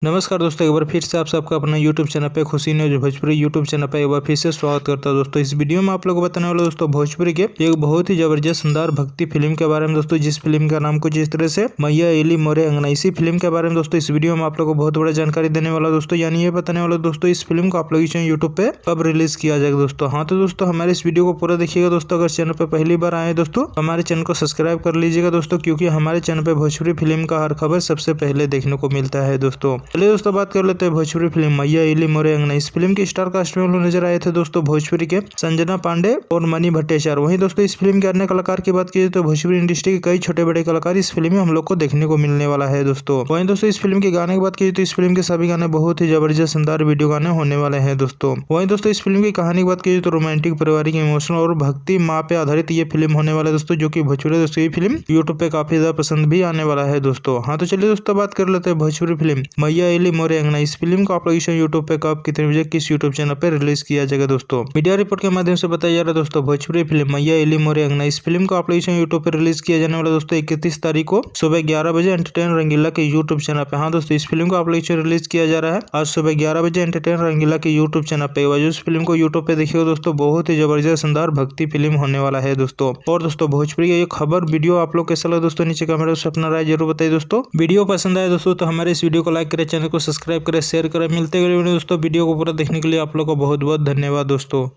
नमस्कार दोस्तों, एक बार फिर से आप सबका अपना YouTube चैनल पे खुशी न्यूज भोजपुरी YouTube चैनल पे एक बार फिर से स्वागत करता हूं। दोस्तों इस वीडियो में आप लोगों को बताने वाला दोस्तों भोजपुरी के एक बहुत ही जबरदस्त शानदार भक्ति फिल्म के बारे में दोस्तों, जिस फिल्म का नाम कुछ इस तरह से मैया एली मोरे अंगना। इसी फिल्म के बारे में दोस्तों इस वीडियो में आप लोगों को बहुत बड़ा जानकारी देने वाला दोस्तों, यानी ये बताने वाला दोस्तों इस फिल्म को आप लोग यूट्यूब पे कब रिलीज किया जाएगा दोस्तों। हाँ तो दोस्तों हमारे इस वीडियो को पूरा देखिएगा दोस्तों। अगर चैनल पे पहली बार आए दोस्तों हमारे चैनल को सब्सक्राइब कर लीजिएगा दोस्तों, क्योंकि हमारे चैनल पे भोजपुरी फिल्म का हर खबर सबसे पहले देखने को मिलता है दोस्तों। चलिए दोस्तों बात कर लेते हैं भोजपुरी फिल्म मैया एली मोरे अंगना। इस फिल्म की स्टार कास्ट में लोग नजर आए थे दोस्तों भोजपुरी के संजना पांडे और मनी भट्टाचार्य। वहीं दोस्तों इस फिल्म के अन्य कलाकार की बात की तो भोजपुरी इंडस्ट्री के कई छोटे बड़े कलाकार इस फिल्म में हम लोग को देखने को मिलने वाला है दोस्तों। वहीं दोस्तों इस फिल्म के गाने की बात की तो इस फिल्म के सभी गाने बहुत ही जबरदस्त शानदार वीडियो गाने होने वाले हैं दोस्तों। वहीं दोस्तों इस फिल्म की कहानी की बात की तो रोमांटिक, पारिवारिक, इमोशनल और भक्ति माँ पे आधारित ये फिल्म होने वाला है दोस्तों, जो की भोजपुरी दोस्तों ये फिल्म यूट्यूब पे काफी ज्यादा पसंद भी आने वाला है दोस्तों। हाँ तो चलिए दोस्तों बात कर लेते हैं भोजपुरी फिल्म मैया एली मोरे अंगना। इस फिल्म को आप लोग यूट्यूब पे कब कितने बजे किस यूट्यूब चैनल पे रिलीज किया जाएगा दोस्तों। मीडिया रिपोर्ट के माध्यम से बताया जा रहा है दोस्तों भोजपुरी फिल्म मैया एली मोरे अंगना। इस फिल्म को आप लोग यूट्यूब पे रिलीज किया जाने वाला दोस्तों 31 तारीख को सुबह 11 बजे एंटरटेन रंगीला के यूट्यूब चैनल पे। हाँ दोस्तों इस फिल्म को आप लोग रिलीज किया जा रहा है आज सुबह 11 बजे एंटरटेन रंगीला के यूट्यूब चैनल पे। इस फिल्म को यूट्यूब पे देखिएगा दोस्तों, बहुत ही जबरदस्त शानदार भक्ति फिल्म होने वाला है दोस्तों। और दोस्तों भोजपुरी का ये खबर वीडियो आप लोग कैसा लगा दोस्तों, नीचे कमेंट में अपना राय जरूर बताइए दोस्तों। वीडियो पसंद आए दोस्तों तो हमारे इस वीडियो को लाइक करें, चैनल को सब्सक्राइब करें, शेयर करें। मिलते हैं दोस्तों। वीडियो को पूरा देखने के लिए आप लोग को बहुत बहुत धन्यवाद दोस्तों।